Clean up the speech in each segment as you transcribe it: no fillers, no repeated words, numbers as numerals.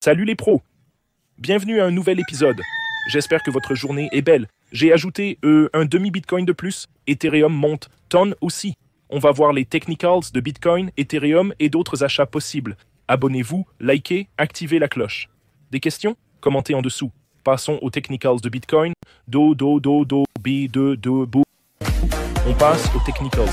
Salut les pros! Bienvenue à un nouvel épisode. J'espère que votre journée est belle. J'ai ajouté un demi-bitcoin de plus. Ethereum monte, Ton aussi. On va voir les technicals de Bitcoin, Ethereum et d'autres achats possibles. Abonnez-vous, likez, activez la cloche. Des questions? Commentez en dessous. Passons aux technicals de Bitcoin. Do, B, bou. On passe aux technicals.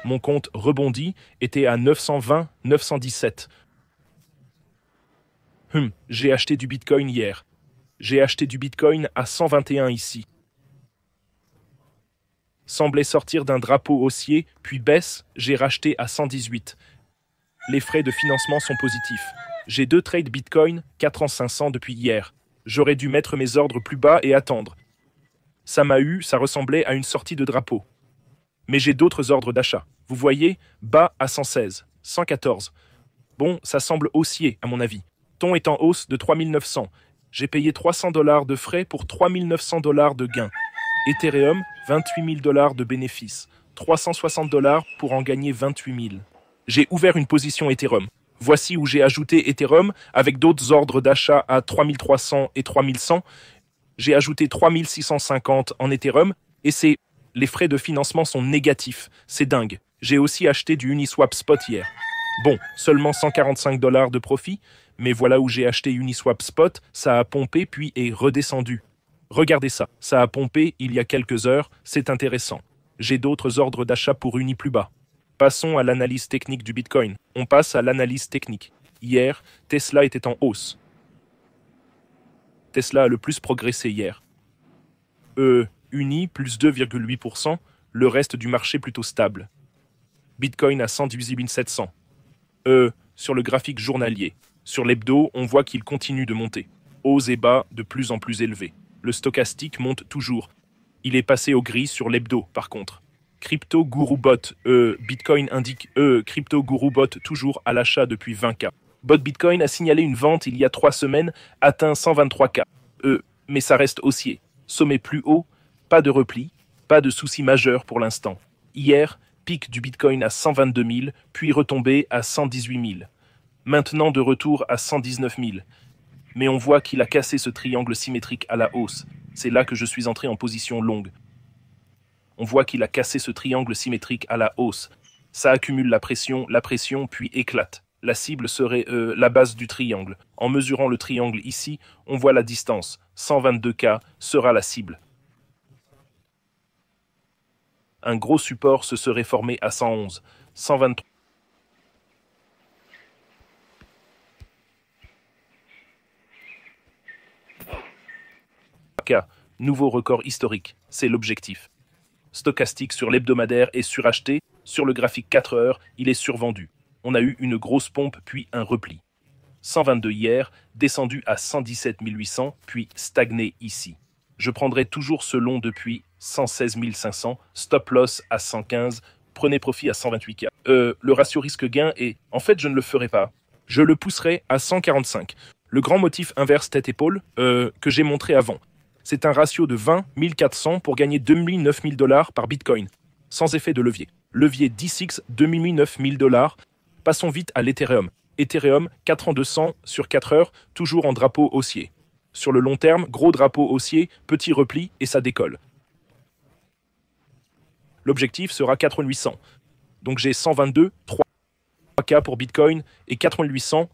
Mon compte rebondit était à 920, 917. J'ai acheté du Bitcoin hier. J'ai acheté du Bitcoin à 121 ici. Semblait sortir d'un drapeau haussier, puis baisse, j'ai racheté à 118. Les frais de financement sont positifs. J'ai 2 trades Bitcoin, 4 en 500 depuis hier. J'aurais dû mettre mes ordres plus bas et attendre. Ça ressemblait à une sortie de drapeau. Mais j'ai d'autres ordres d'achat. Vous voyez, bas à 116, 114. Bon, ça semble haussier, à mon avis. Ton est en hausse de 3900. J'ai payé $300 de frais pour $3900 de gains. Ethereum, $28 000 de bénéfices. $360 pour en gagner 28 000. J'ai ouvert une position Ethereum. Voici où j'ai ajouté Ethereum avec d'autres ordres d'achat à 3300 et 3100. J'ai ajouté 3650 en Ethereum et les frais de financement sont négatifs. C'est dingue. J'ai aussi acheté du Uniswap Spot hier. Bon, seulement $145 de profit, mais voilà où j'ai acheté Uniswap Spot, ça a pompé puis est redescendu. Regardez ça, ça a pompé il y a quelques heures, c'est intéressant. J'ai d'autres ordres d'achat pour Uni plus bas. Passons à l'analyse technique du Bitcoin. On passe à l'analyse technique. Hier, Tesla était en hausse. Tesla a le plus progressé hier. Uni plus 2,8%, le reste du marché plutôt stable. Bitcoin à 118 700. Sur le graphique journalier. Sur l'hebdo, on voit qu'il continue de monter. Hauts et bas de plus en plus élevés. Le stochastique monte toujours. Il est passé au gris sur l'hebdo, par contre. Crypto Guru Bot, Bitcoin indique Crypto Guru Bot toujours à l'achat depuis 20K. Bot Bitcoin a signalé une vente il y a 3 semaines, atteint 123K. Mais ça reste haussier. Sommet plus haut, pas de repli, pas de souci majeur pour l'instant. Hier, pic du Bitcoin à 122 000, puis retombé à 118 000. Maintenant de retour à 119 000. Mais on voit qu'il a cassé ce triangle symétrique à la hausse. C'est là que je suis entré en position longue. On voit qu'il a cassé ce triangle symétrique à la hausse. Ça accumule la pression, puis éclate. La cible serait la base du triangle. En mesurant le triangle ici, on voit la distance. 122K sera la cible. Un gros support se serait formé à 111, 123. Nouveau record historique, c'est l'objectif. Stochastique sur l'hebdomadaire est suracheté, sur le graphique 4 heures, il est survendu. On a eu une grosse pompe puis un repli. 122 hier, descendu à 117 800, puis stagné ici. Je prendrai toujours ce long depuis 116 500, stop loss à 115, prenez profit à 128K. Le ratio risque-gain est... En fait, je ne le ferai pas. Je le pousserai à 145. Le grand motif inverse tête-épaule que j'ai montré avant. C'est un ratio de 20 400 pour gagner 2009 000 $ par Bitcoin, sans effet de levier. Levier 10x, 2009 000 $. Passons vite à l'Ethereum. Ethereum, 4 en 200 sur 4 heures, toujours en drapeau haussier. Sur le long terme, gros drapeau haussier, petit repli et ça décolle. L'objectif sera 4800. Donc j'ai 122, 3K pour Bitcoin et 4800.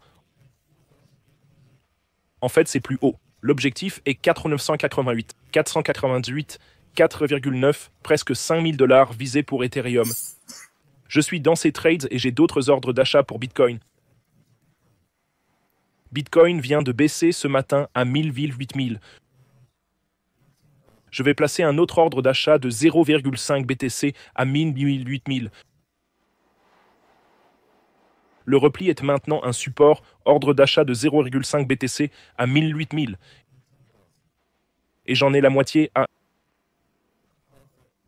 En fait, c'est plus haut. L'objectif est 4988. 488, 4,9, presque 5000 $ visés pour Ethereum. Je suis dans ces trades et j'ai d'autres ordres d'achat pour Bitcoin. Bitcoin vient de baisser ce matin à 8000. Je vais placer un autre ordre d'achat de 0,5 BTC à 8000. Le repli est maintenant un support, ordre d'achat de 0,5 BTC à 8000. Et j'en ai la moitié à...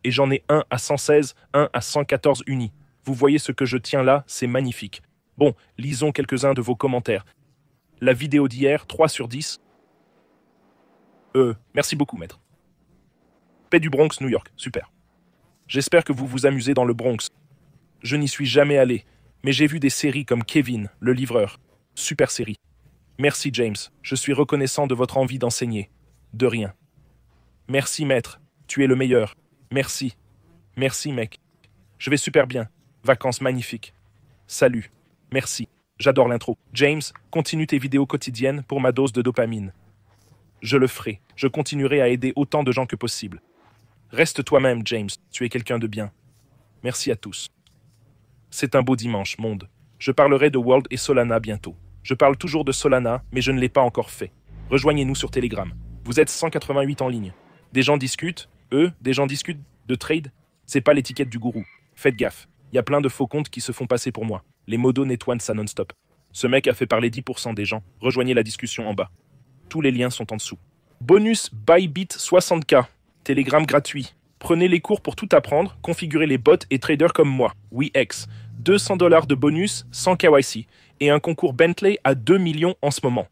Et j'en ai un à 116, un à 114 unis. Vous voyez ce que je tiens là, c'est magnifique. Bon, lisons quelques-uns de vos commentaires. La vidéo d'hier, 3 sur 10. Merci beaucoup, maître. Paix du Bronx, New York, super. J'espère que vous vous amusez dans le Bronx. Je n'y suis jamais allé. Mais j'ai vu des séries comme Kevin, le livreur. Super série. Merci James, je suis reconnaissant de votre envie d'enseigner. De rien. Merci maître, tu es le meilleur. Merci. Merci mec. Je vais super bien. Vacances magnifiques. Salut. Merci. J'adore l'intro. James, continue tes vidéos quotidiennes pour ma dose de dopamine. Je le ferai. Je continuerai à aider autant de gens que possible. Reste toi-même, James. Tu es quelqu'un de bien. Merci à tous. C'est un beau dimanche, monde. Je parlerai de World et Solana bientôt. Je parle toujours de Solana, mais je ne l'ai pas encore fait. Rejoignez-nous sur Telegram. Vous êtes 188 en ligne. Des gens discutent, des gens discutent de trade. C'est pas l'étiquette du gourou. Faites gaffe. Il y a plein de faux comptes qui se font passer pour moi. Les modos nettoient ça non-stop. Ce mec a fait parler 10% des gens. Rejoignez la discussion en bas. Tous les liens sont en dessous. Bonus Bybit 60K. Telegram gratuit. Prenez les cours pour tout apprendre, configurez les bots et traders comme moi. WeX. $200 de bonus sans KYC. Et un concours Bentley à 2 millions en ce moment.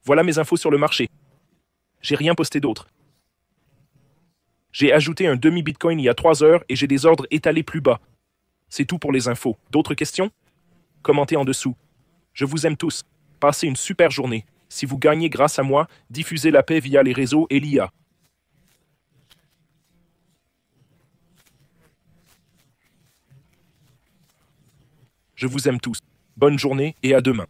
Voilà mes infos sur le marché. J'ai rien posté d'autre. J'ai ajouté un demi-bitcoin il y a 3 heures et j'ai des ordres étalés plus bas. C'est tout pour les infos. D'autres questions? Commentez en dessous. Je vous aime tous. Passez une super journée. Si vous gagnez grâce à moi, diffusez la paix via les réseaux et l'IA. Je vous aime tous. Bonne journée et à demain.